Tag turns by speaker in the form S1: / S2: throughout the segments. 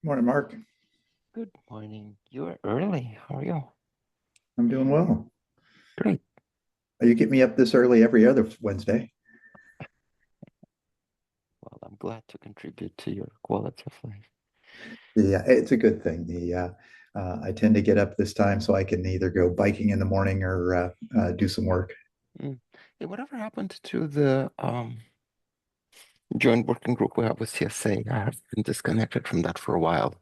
S1: Morning, Mark.
S2: Good morning. You're early. How are you?
S1: I'm doing well.
S2: Great.
S1: You get me up this early every other Wednesday.
S2: Well, I'm glad to contribute to your quality of life.
S1: Yeah, it's a good thing. I tend to get up this time so I can either go biking in the morning or do some work.
S2: Mm. Hey, whatever happened to the joint working group we have with CSA? I have been disconnected from that for a while.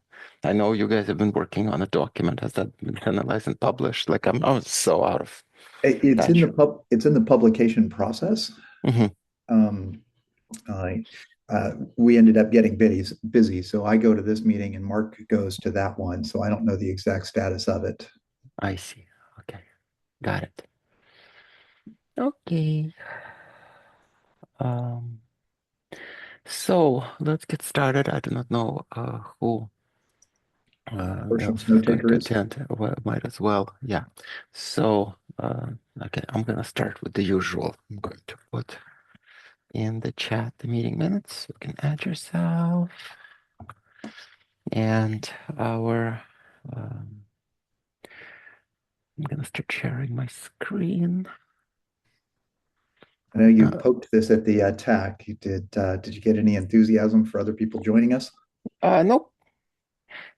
S2: I know you guys have been working on a document. Has that been finalized and published? I was so out of
S1: It's in
S2: touch.
S1: the publication process.
S2: Hmm.
S1: Um, I we ended up getting busy, so I go to this meeting and Mark goes to that one. So I don't know the exact status of it.
S2: I see. Okay. Got it. Okay. Um, so let's get started. I do not know who
S1: Portions
S2: else
S1: no
S2: is going to
S1: takers.
S2: attend. Well, might as well. Yeah. So, okay, I'm going to start with the usual. I'm going to put in the chat the meeting minutes. You can add yourself and our. Um, I'm going to start sharing my screen.
S1: I know you
S2: Uh,
S1: poked this at the TAC. Did you get any enthusiasm for other people joining us?
S2: nope.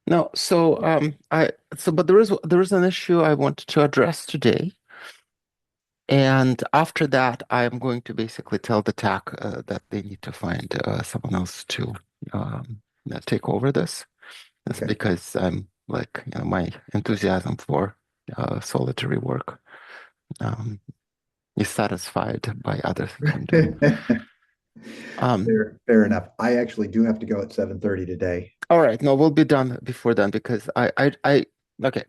S2: No. But there is an issue I wanted to address today. And after that, I'm going to basically tell the TAC that they need to find someone else to take over this. That's
S1: Okay.
S2: because I'm my enthusiasm for solitary work um, is satisfied by other things I'm doing. Um,
S1: Fair enough. I actually do have to go at 7:30 today.
S2: all right, no, we'll be done before then because okay.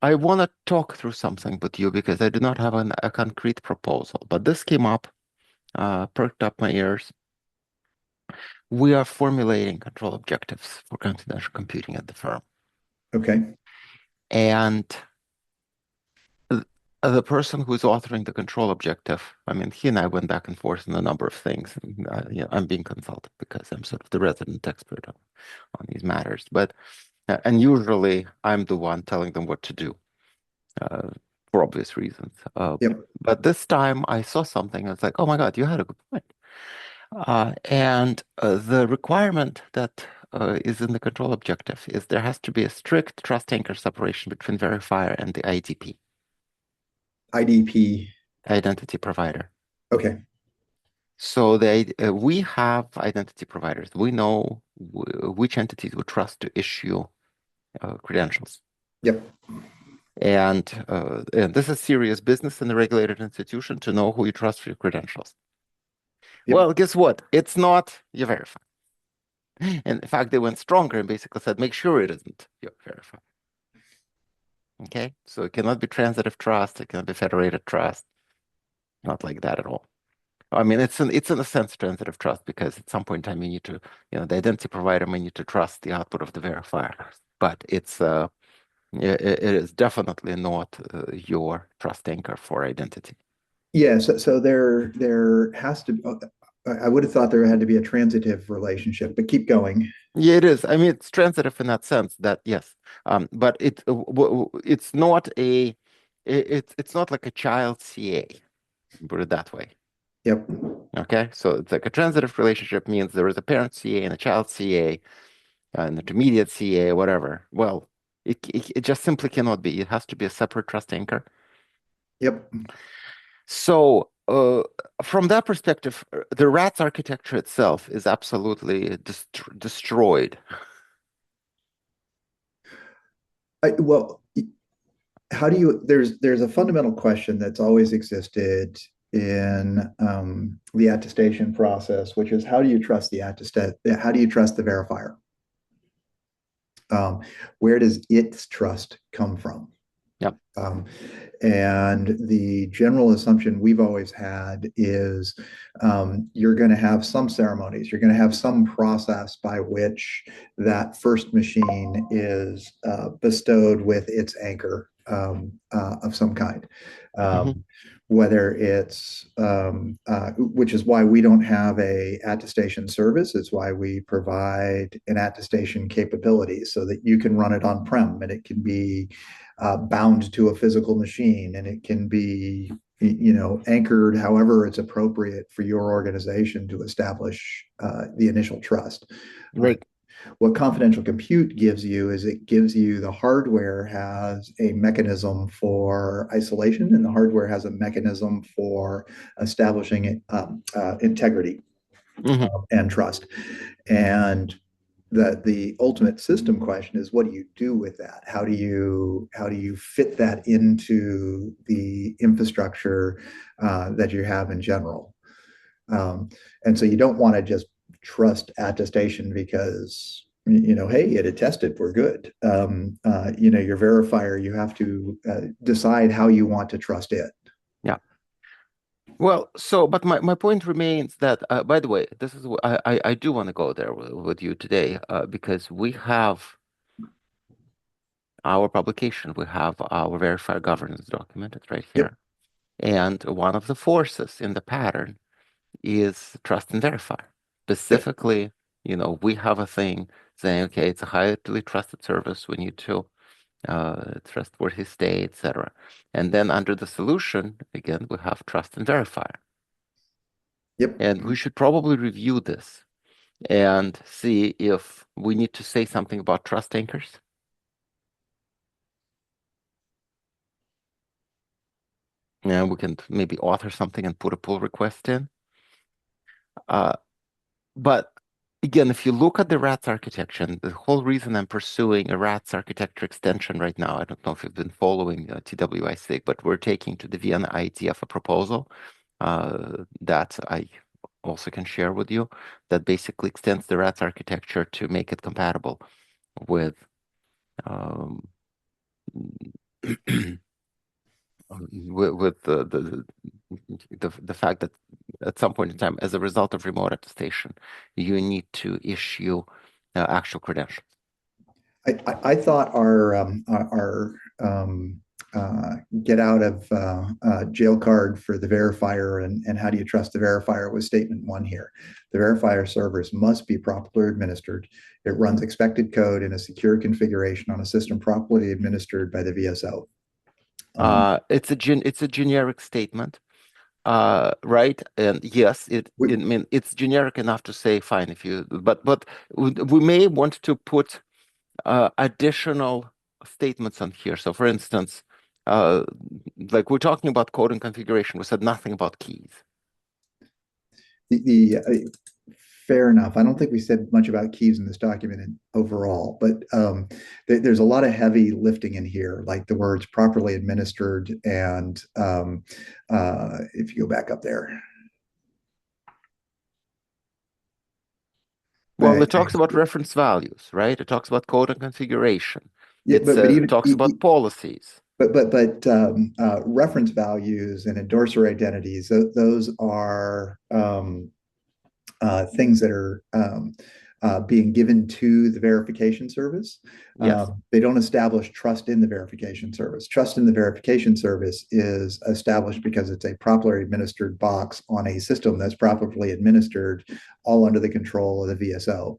S2: I want to talk through something with you because I do not have a concrete proposal, but this came up, perked up my ears. We are formulating control objectives for confidential computing at the firm.
S1: Okay.
S2: And th- the person who's authoring the control objective, I mean, he and I went back and forth on a number of things. And, I'm being consulted because I'm sort of the resident expert on these matters. And usually I'm the one telling them what to do uh, for obvious reasons.
S1: Yep.
S2: But this time I saw something. I was like, oh my God, you had a good point. And the requirement that is in the control objective is there has to be a strict trust anchor separation between verifier and the IDP,
S1: IDP.
S2: identity provider.
S1: Okay.
S2: So we have identity providers. We know which entities we trust to issue credentials.
S1: Yep.
S2: And this is serious business in a regulated institution to know who you trust for your credentials.
S1: Yep.
S2: Well, guess what? It's not you verify. And in fact, they went stronger and basically said, make sure it isn't you verify. Okay, so it cannot be transitive trust, it cannot be federated trust, not like that at all. I mean, it's in a sense transitive trust because at some point in time you need to, the identity provider may need to trust the output of the verifier, but it is definitely not your trust anchor for identity.
S1: Yeah. So there has to. I would have thought there had to be a transitive relationship, but keep going.
S2: Yeah, it is. I mean, it's transitive in that sense that yes, but it's not it's not like a child CA, put it that way.
S1: Yep.
S2: Okay, so it's like a transitive relationship means there is a parent CA and a child CA, an intermediate CA, whatever. Well, it just simply cannot be. It has to be a separate trust anchor.
S1: Yep.
S2: So, from that perspective, the RATS architecture itself is absolutely destroyed.
S1: Well, how do you? There's a fundamental question that's always existed in the attestation process, which is how do you trust the attestat? How do you trust the verifier? Um, where does its trust come from?
S2: Yep.
S1: Um, and the general assumption we've always had is you're going to have some ceremonies, you're going to have some process by which that first machine is bestowed with its anchor of some kind.
S2: Hmm.
S1: Um, whether it's which is why we don't have a attestation service. It's why we provide an attestation capability so that you can run it on-prem and it can be bound to a physical machine and it can be anchored however it's appropriate for your organization to establish the initial trust. Uh,
S2: Like,
S1: what confidential compute gives you is it gives you the hardware has a mechanism for isolation, and the hardware has a mechanism for establishing integrity
S2: mhm.
S1: and trust. And the ultimate system question is, what do you do with that? How do you fit that into the infrastructure that you have in general? Um, and so you don't want to just trust attestation because, hey, it attested, we're good. Your verifier, you have to decide how you want to trust it.
S2: Yeah. Well, but my point remains that, by the way, this is I do want to go there with you today, because we have our publication, we have our verifier governance document. It's right
S1: Yep,
S2: here. And one of the forces in the pattern is trust and verify.
S1: yep,
S2: Specifically, we have a thing saying, okay, it's a highly trusted service. We need to trustworthy stay, etc. And then under the solution, again, we have trust and verify.
S1: yep.
S2: And we should probably review this and see if we need to say something about trust anchors. And we can maybe author something and put a pull request in. Uh, But again, if you look at the RATS architecture, and the whole reason I'm pursuing a RATS architecture extension right now, I don't know if you've been following TWI SIG, but we're taking to the Vienna IETF a proposal that I also can share with you that basically extends the RATS architecture to make it compatible with um, with the fact that at some point in time, as a result of remote attestation, you need to issue actual credentials.
S1: I thought our get out of jail card for the verifier and how do you trust the verifier was statement one here. The verifier servers must be properly administered. It runs expected code in a secure configuration on a system properly administered by the VSO.
S2: It's a generic statement, right? And yes,
S1: We,
S2: I mean it's generic enough to say fine if you, but we may want to put additional statements on here. So, for instance, uh, like we're talking about code and configuration, we said nothing about keys.
S1: the fair enough. I don't think we said much about keys in this document overall, but there's a lot of heavy lifting in here, like the words properly administered. And if you go back up there,
S2: Well, it talks about reference values, right? It talks about code and configuration.
S1: yeah, but
S2: It
S1: even
S2: talks about policies.
S1: reference values and endorser identities, those are things that are being given to the verification service.
S2: Yes.
S1: They don't establish trust in the verification service. Trust in the verification service is established because it's a properly administered box on a system that's properly administered, all under the control of the VSO.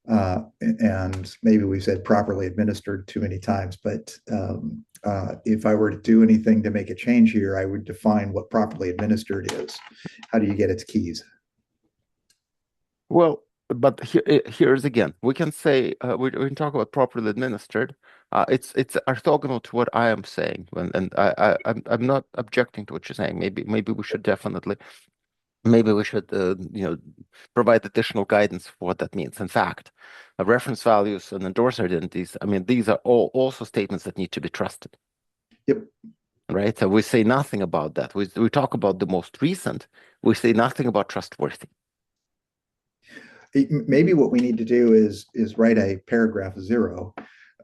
S1: And maybe we said properly administered too many times, but if I were to do anything to make a change here, I would define what properly administered is. How do you get its keys?
S2: Well, but here's again, we can say we can talk about properly administered. It's orthogonal to what I am saying, and I'm not objecting to what you're saying. Maybe we should definitely maybe we should provide additional guidance for what that means. In fact, reference values and endorser identities. I mean, these are all also statements that need to be trusted,
S1: Yep.
S2: right? So we say nothing about that. We talk about the most recent. We say nothing about trustworthy.
S1: Maybe what we need to do is write a paragraph zero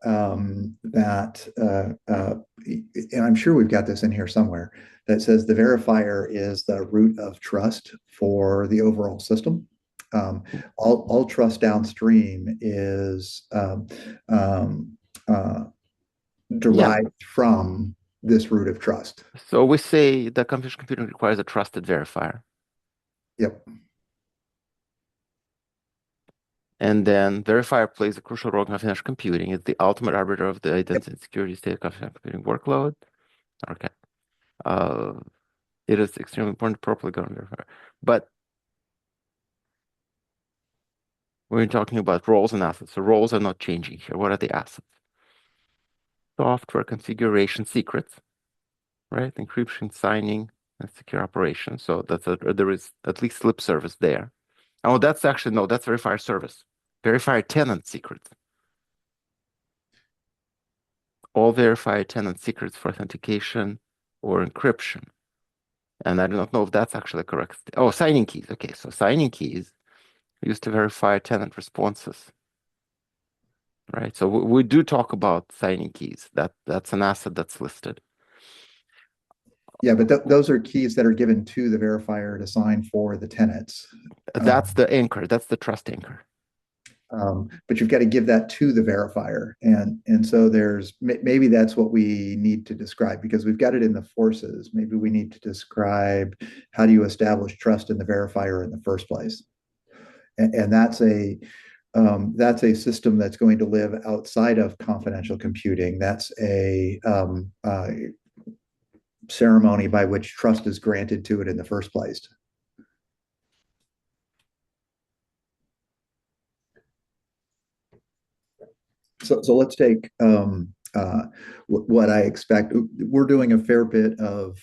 S1: that, and I'm sure we've got this in here somewhere, that says the verifier is the root of trust for the overall system. All trust downstream is
S2: Yeah,
S1: derived from this root of trust.
S2: So we say that computational computing requires a trusted verifier.
S1: Yep.
S2: And then verifier plays a crucial role in computational computing. It's the ultimate arbiter of the identity and security state of computational computing workload. Okay. Uh, it is extremely important to properly govern verifier. But we're talking about roles and assets. So roles are not changing here. What are the assets? Software configuration secrets, right? Encryption, signing, and secure operation. So there is at least slip service there. Oh, that's actually, no, that's verifier service. Verifier tenant secrets. All verifier tenant secrets for authentication or encryption. And I do not know if that's actually correct. Oh, signing keys. Okay, so signing keys used to verify tenant responses, right? So we do talk about signing keys. That's an asset that's listed.
S1: Yeah, but those are keys that are given to the verifier to sign for the tenants.
S2: That's the anchor. That's the trust anchor.
S1: But you've got to give that to the verifier, and so there's maybe that's what we need to describe because we've got it in the forces. Maybe we need to describe how do you establish trust in the verifier in the first place, and that's a system that's going to live outside of confidential computing. That's a ceremony by which trust is granted to it in the first place. So let's take what I expect. We're doing a fair bit of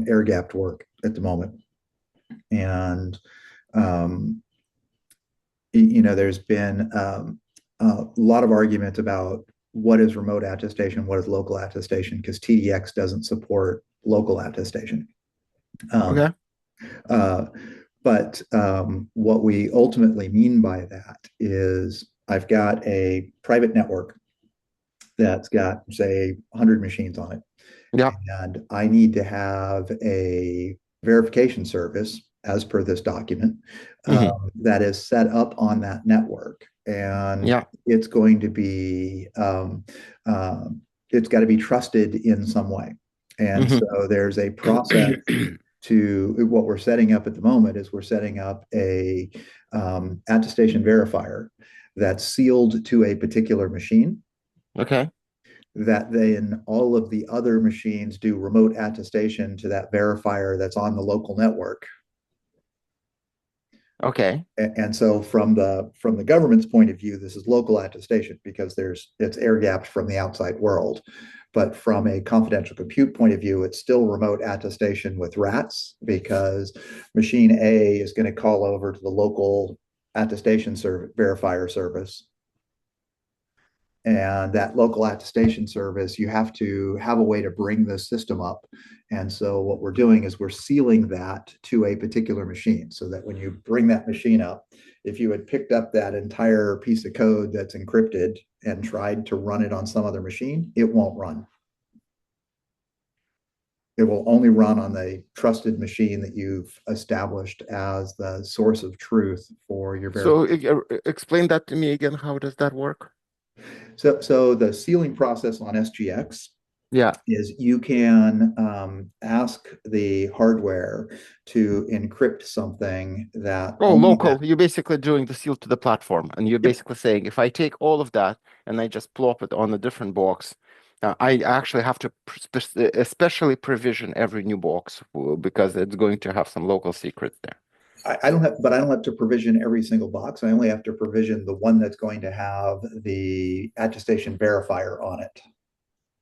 S1: air gapped work at the moment, and um, there's been a lot of argument about what is remote attestation, what is local attestation, because TDX doesn't support local attestation. Um,
S2: Okay.
S1: uh, but what we ultimately mean by that is I've got a private network that's got, say, 100 machines on it.
S2: Yeah.
S1: And I need to have a verification service, as per this document,
S2: Hmm.
S1: that is set up on that network. And
S2: Yeah.
S1: it's going to be, it's got to be trusted in some way. And
S2: Hmm.
S1: so there's a process to what we're setting up at the moment is we're setting up a attestation verifier that's sealed to a particular machine
S2: Okay.
S1: that then all of the other machines do remote attestation to that verifier that's on the local network.
S2: Okay.
S1: And so from the government's point of view, this is local attestation because it's air gapped from the outside world. But from a confidential compute point of view, it's still remote attestation with rats because machine A is going to call over to the local attestation verifier service, and that local attestation service, you have to have a way to bring the system up. And so what we're doing is we're sealing that to a particular machine so that when you bring that machine up, if you had picked up that entire piece of code that's encrypted and tried to run it on some other machine, it won't run. It will only run on the trusted machine that you've established as the source of truth for your
S2: So
S1: verification.
S2: explain that to me again. How does that work?
S1: So the sealing process on SGX
S2: Yeah.
S1: is you can ask the hardware to encrypt something that
S2: Oh,
S1: only that.
S2: local. You're basically doing the seal to the platform, and you're
S1: Yep.
S2: basically saying if I take all of that and I just plop it on a different box, I actually have to especially provision every new box because it's going to have some local secrets there.
S1: I don't have, but I don't have to provision every single box. I only have to provision the one that's going to have the attestation verifier on it.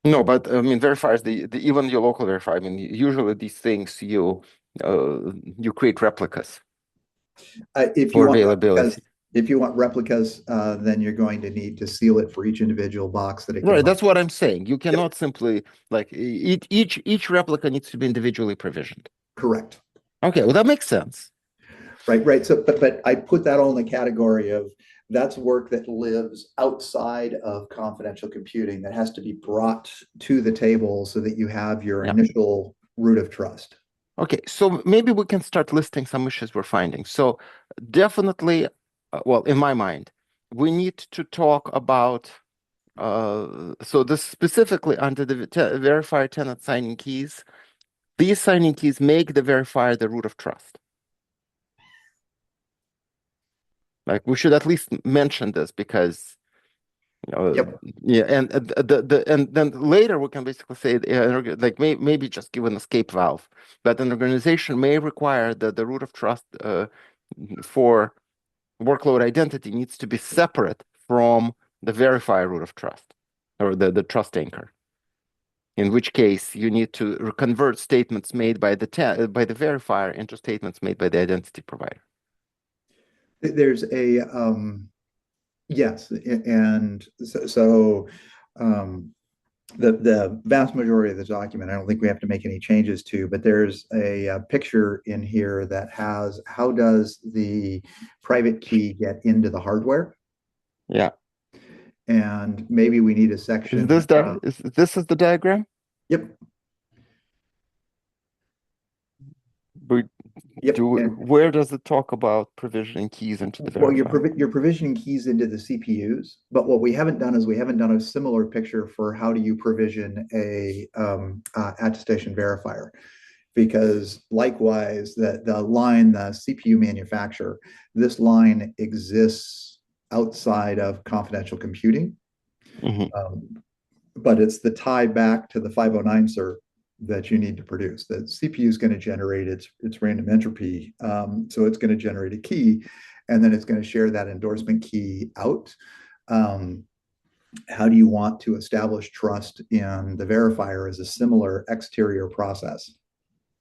S2: No, but I mean, verifiers, the even your local verifier. I mean, usually these things you create replicas
S1: If you
S2: for
S1: want replicas,
S2: availability.
S1: if you want replicas, then you're going to need to seal it for each individual box that it can
S2: Right,
S1: run.
S2: that's what I'm saying. You
S1: Yep,
S2: cannot simply like each replica needs to be individually provisioned.
S1: correct.
S2: Okay, well that makes sense.
S1: Right. So, but I put that all in the category of that's work that lives outside of confidential computing that has to be brought to the table so that you have your
S2: Yeah.
S1: initial root of trust.
S2: Okay, so maybe we can start listing some issues we're finding. So definitely, well, in my mind, we need to talk about so this specifically under the verifier tenant signing keys, these signing keys make the verifier the root of trust. Like we should at least mention this because
S1: Yep.
S2: yeah, and and then later we can basically say like maybe just give an escape valve, but an organization may require that the root of trust for workload identity needs to be separate from the verifier root of trust or the trust anchor. In which case, you need to convert statements made by the verifier into statements made by the identity provider.
S1: There's a yes, and so the vast majority of the document, I don't think we have to make any changes to, but there's a picture in here that has how does the private key get into the hardware,
S2: Yeah.
S1: and maybe we need a
S2: Is
S1: section.
S2: this the diagram?
S1: Yep,
S2: We
S1: yep. And
S2: where does it talk about provisioning keys into the
S1: well,
S2: verifier?
S1: you're provisioning keys into the CPUs, but what we haven't done is we haven't done a similar picture for how do you provision a attestation verifier. Because likewise, the line, the CPU manufacturer, this line exists outside of confidential computing,
S2: Hmm.
S1: but it's the tie back to the 509 cert that you need to produce. The CPU is going to generate its random entropy, so it's going to generate a key, and then it's going to share that endorsement key out. Um, how do you want to establish trust in the verifier as a similar exterior process?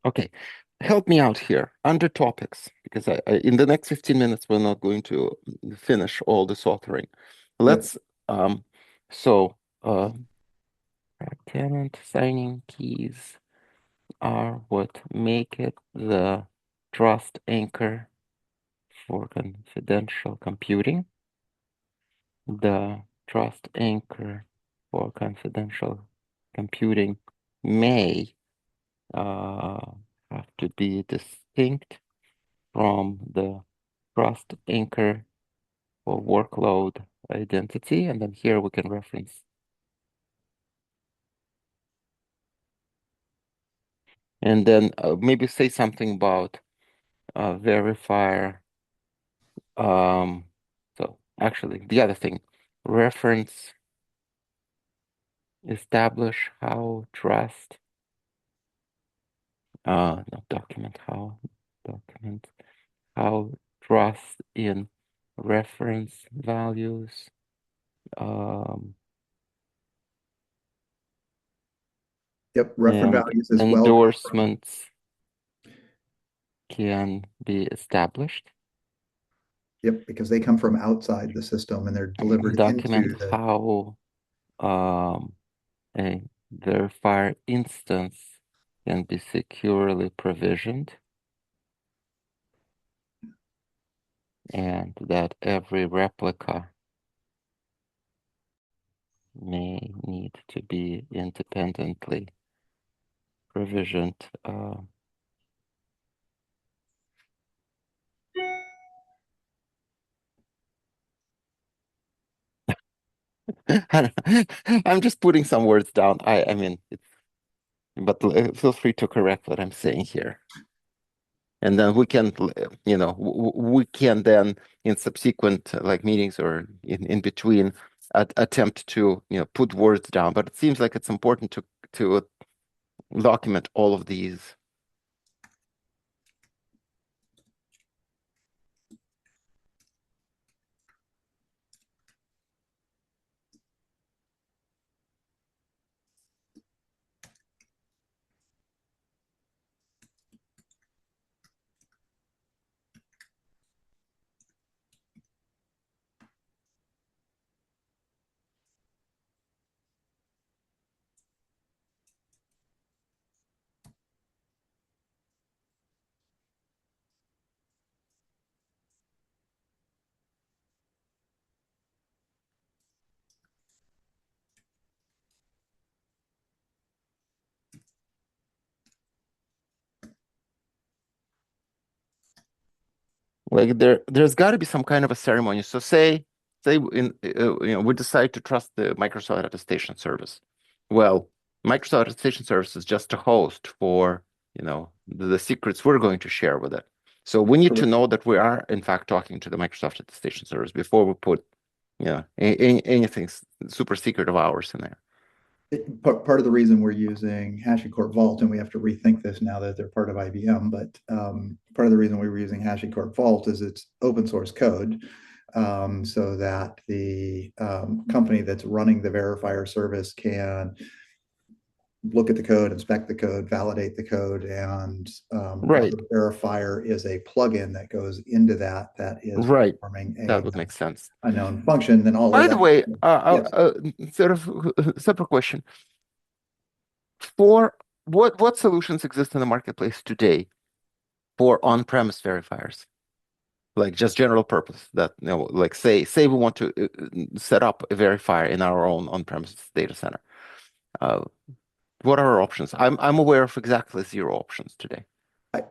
S2: Okay, help me out here under topics because in the next 15 minutes we're not going to finish all this authoring.
S1: Yep.
S2: Let's so uh, tenant signing keys are what make it the trust anchor for confidential computing. The trust anchor for confidential computing may have to be distinct from the trust anchor for workload identity. And then here we can reference. And then maybe say something about verifier. So actually, the other thing, reference, establish how trust, no, document how trust in reference values,
S1: Yep. Reference
S2: and
S1: values as well.
S2: endorsements can be established.
S1: Yep, because they come from outside the system and they're delivered
S2: Document
S1: into the.
S2: how um, a verifier instance can be securely provisioned, and that every replica may need to be independently provisioned. I'm just putting some words down. I mean, but feel free to correct what I'm saying here. And then we can, we can then in subsequent like meetings or in between attempt to, put words down. But it seems like it's important to document all of these. Like there's got to be some kind of a ceremony. So say say we decide to trust the Microsoft Attestation Service. Well, Microsoft Attestation Service is just a host for, the secrets we're going to share with it. So we need to know that we are, in fact, talking to the Microsoft Attestation Service before we put, anything super secret of ours in there.
S1: Part of the reason we're using HashiCorp Vault, and we have to rethink this now that they're part of IBM, but part of the reason we were using HashiCorp Vault is it's open source code, so that the company that's running the verifier service can look at the code, inspect the code, validate the code, and
S2: Right.
S1: the verifier is a plugin that goes into that is
S2: Right.
S1: performing
S2: That would make sense.
S1: a known function. Then all
S2: By
S1: of
S2: the
S1: that.
S2: way,
S1: Yes.
S2: sort of separate question. For what solutions exist in the marketplace today for on-premise verifiers? Like just general purpose that, like say we want to set up a verifier in our own on-premises data center. What are our options? I'm aware of exactly 0 options today.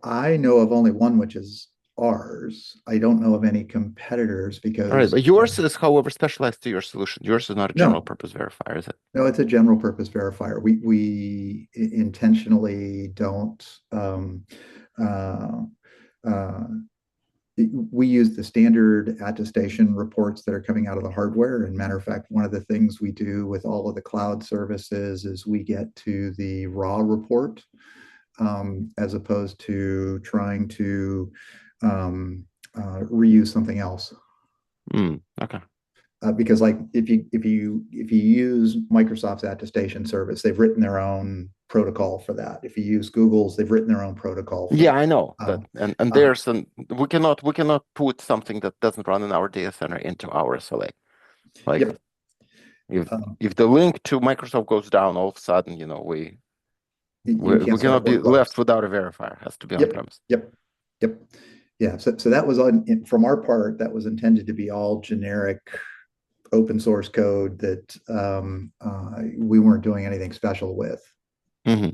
S1: I know of only one, which is ours. I don't know of any competitors
S2: All right,
S1: because
S2: but yours is, however, specialized to your solution. Yours is not a general
S1: no,
S2: purpose verifier, is it?
S1: no, it's a general purpose verifier. We intentionally don't uh, uh, we use the standard attestation reports that are coming out of the hardware. And matter of fact, one of the things we do with all of the cloud services is we get to the raw report, as opposed to trying to reuse something else.
S2: Okay.
S1: Because like if you use Microsoft's attestation service, they've written their own protocol for that. If you use Google's, they've written their own protocol for
S2: Yeah,
S1: that.
S2: I know that,
S1: Um,
S2: and
S1: uh,
S2: there's an we cannot put something that doesn't run in our data center into our SLA. Like
S1: yep.
S2: if
S1: Um,
S2: if the link to Microsoft goes down, all of a sudden, we
S1: you
S2: we
S1: can't set up
S2: cannot be
S1: workloads.
S2: left without a verifier. It has to be on
S1: Yep.
S2: premise.
S1: Yep. Yep. Yeah. So that was from our part, that was intended to be all generic open source code that we weren't doing anything special with.
S2: Hmm.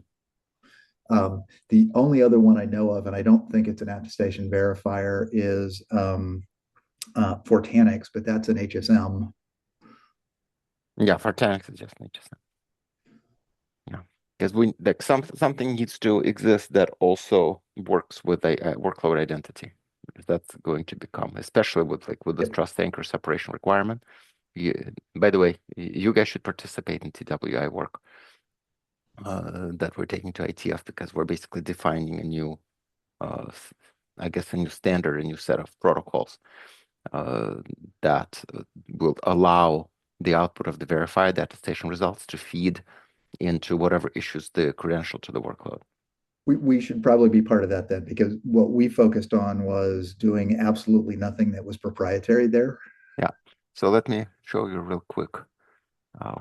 S1: The only other one I know of, and I don't think it's an attestation verifier, is Fortanix, but that's an HSM.
S2: Yeah, for Tanix it's just interesting. Yeah, because we like something needs to exist that also works with a workload identity. Because that's going to become, especially with this
S1: Yep.
S2: trust anchor separation requirement. By the way, you guys should participate in TWI work that we're taking to ITF because we're basically defining a new, I guess, a new standard, a new set of protocols uh, that will allow the output of the verified attestation results to feed into whatever issues the credential to the workload.
S1: We should probably be part of that then, because what we focused on was doing absolutely nothing that was proprietary there.
S2: Yeah. So let me show you real quick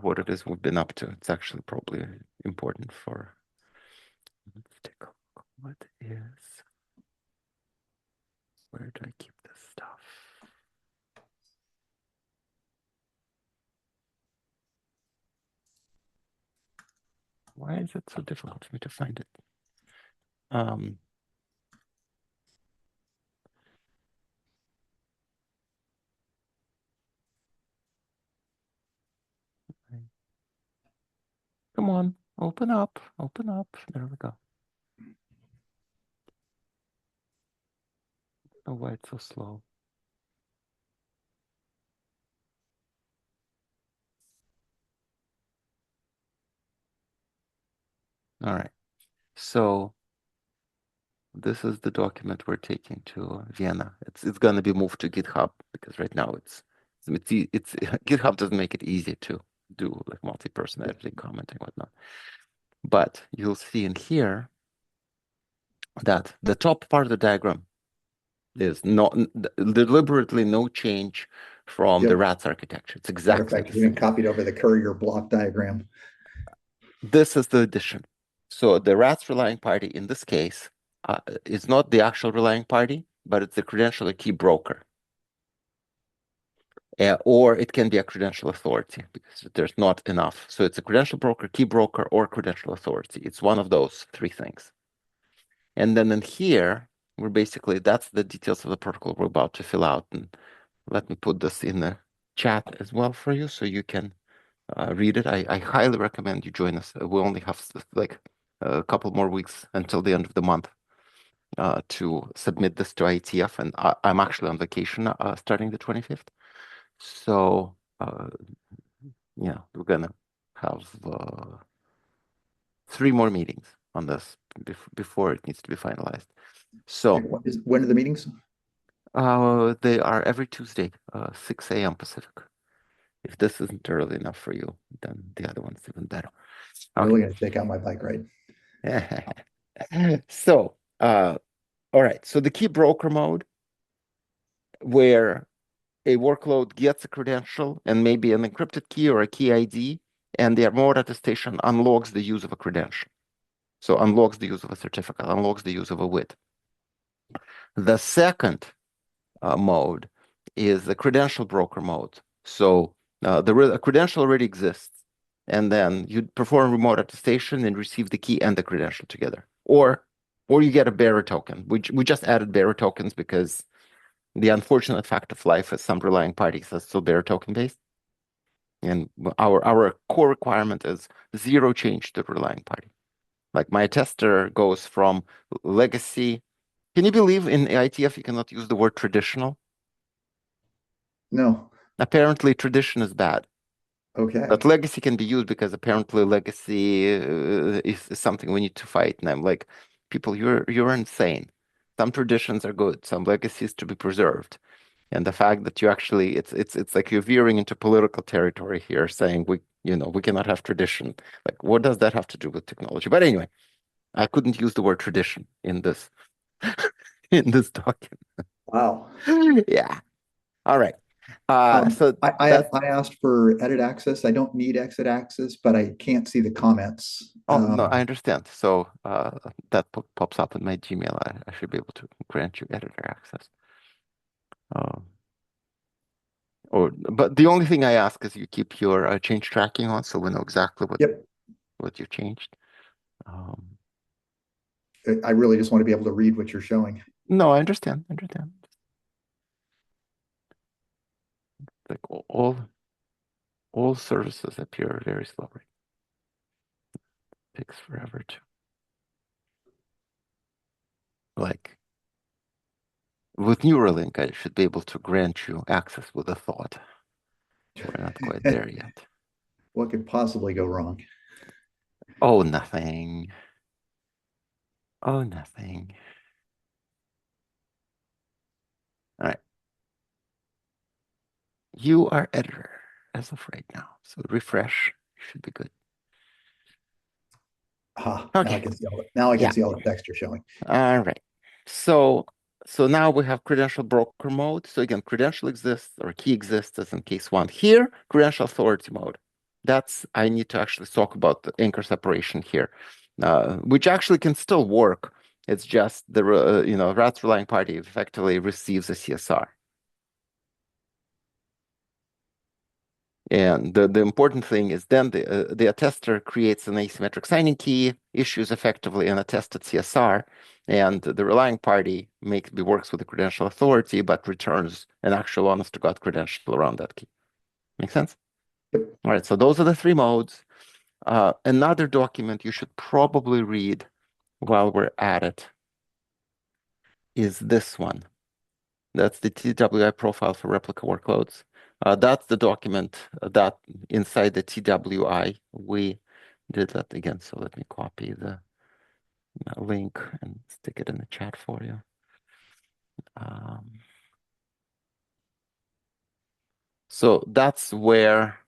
S2: what it is we've been up to. It's actually probably important for. Let's take a look. What is. Where do I keep this stuff? Why is it so difficult for me to find it? Come on, open up, open up. There we go. Oh, why it's so slow? All right. So this is the document we're taking to Vienna. It's going to be moved to GitHub because right now it's GitHub doesn't make it easy to do like multi-person editing, commenting, whatnot. But you'll see in here that the top part of the diagram is not deliberately no change from the
S1: Yep.
S2: RATS architecture. It's
S1: Matter of
S2: exactly
S1: fact,
S2: the
S1: we even
S2: same.
S1: copied over the courier block diagram.
S2: This is the addition. So the RATS relying party in this case is not the actual relying party, but it's the credential key broker. Or it can be a credential authority because there's not enough. So it's a credential broker, key broker, or credential authority. It's one of those 3 things. And then in here, that's the details of the protocol we're about to fill out. And let me put this in the chat as well for you, so you can read it. I highly recommend you join us. We only have like a couple more weeks until the end of the month to submit this to IETF, and I'm actually on vacation starting the 25th. So yeah, we're gonna have 3 more meetings on this before it needs to be finalized. So
S1: When are the meetings?
S2: they are every Tuesday, 6 a.m. Pacific. If this isn't early enough for you, then the other one's even better.
S1: Really gonna take out my bike ride.
S2: So, all right. So the key broker mode, where a workload gets a credential and maybe an encrypted key or a key ID, and the remote attestation unlocks the use of a credential. So unlocks the use of a certificate, unlocks the use of a WIT. The second mode is the credential broker mode. So a credential already exists, and then you perform remote attestation and receive the key and the credential together. Or you get a bearer token. We just added bearer tokens because the unfortunate fact of life is some relying parties are still bearer token based. And our core requirement is 0 change to the relying party. Like my attester goes from legacy. Can you believe in ITF you cannot use the word traditional?
S1: No.
S2: Apparently tradition is bad.
S1: Okay.
S2: But legacy can be used because apparently legacy is something we need to fight. And I'm like, people, you're insane. Some traditions are good, some legacies to be preserved. And the fact that you actually it's like you're veering into political territory here, saying we cannot have tradition. Like, what does that have to do with technology? But anyway, I couldn't use the word tradition in this in this document.
S1: Wow.
S2: Yeah. All right. So
S1: I asked for edit access. I don't need exit access, but I can't see the comments.
S2: oh no, I understand. So that pops up in my Gmail. I should be able to grant you editor access. Um, but the only thing I ask is you keep your change tracking on, so we know exactly
S1: Yep.
S2: what you changed. Um,
S1: I really just want to be able to read what you're showing.
S2: no, I understand. I understand. Like all services appear very slowly. Takes forever to like with Neuralink, I should be able to grant you access with a thought. We're not quite there yet.
S1: What could possibly go wrong?
S2: Oh, nothing. Oh, nothing. All right. You are editor as of right now. So refresh should be good.
S1: Now
S2: Okay.
S1: I can see all the text you're showing.
S2: All right. So now we have credential broker mode. So again, credential exists or key exists as in case 1. Here, credential authority mode. I need to actually talk about the anchor separation here, which actually can still work. It's just the RAT's relying party effectively receives a CSR. And the important thing is then the attester creates an asymmetric signing key, issues effectively an attested CSR, and the relying party works with the credential authority, but returns an actual honest-to-God credential around that key. Make sense?
S1: Yep.
S2: All right, so those are the 3 modes. Another document you should probably read while we're at it is this one. That's the TWI profile for replica workloads. That's the document that inside the TWI we did that again. So let me copy the link and stick it in the chat for you. So that's where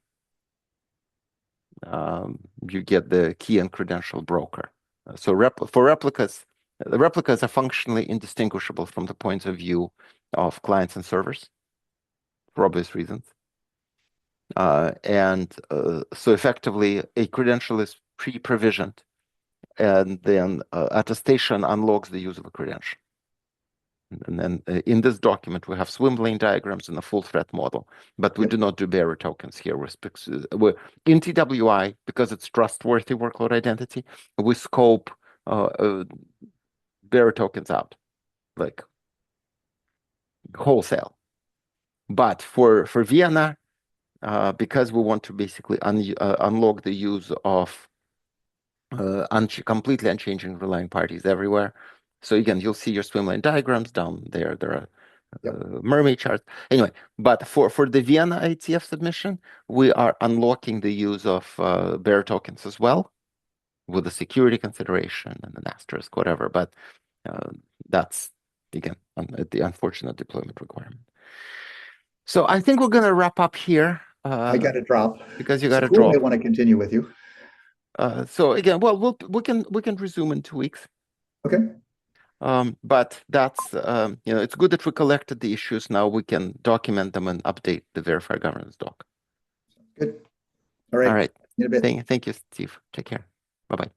S2: you get the key and credential broker. So for replicas, the replicas are functionally indistinguishable from the point of view of clients and servers for obvious reasons. So effectively, a credential is pre-provisioned, and then attestation unlocks the use of a credential. And then in this document, we have swim lane diagrams and a full threat model, but we do not do bearer tokens here. We're in TWI, because it's trustworthy workload identity, we scope bearer tokens out, like wholesale. But for Vienna, because we want to basically unlock the use of completely unchanging relying parties everywhere. So again, you'll see your swimlane diagrams down there. There are
S1: Yep.
S2: mermaid charts. Anyway, but for the Vienna IETF submission, we are unlocking the use of bearer tokens as well, with a security consideration and an asterisk, whatever. But that's, again, the unfortunate deployment requirement. So I think we're going to wrap up here.
S1: I got to drop.
S2: Because you got
S1: So
S2: to
S1: cool. I
S2: drop.
S1: want to continue with you.
S2: So again, well, we can resume in 2 weeks.
S1: Okay.
S2: But that's it's good that we collected the issues. Now we can document them and update the Verify Governance doc.
S1: Good. All right.
S2: All right.
S1: In a bit.
S2: Thank you, Steve. Take care. Bye-bye.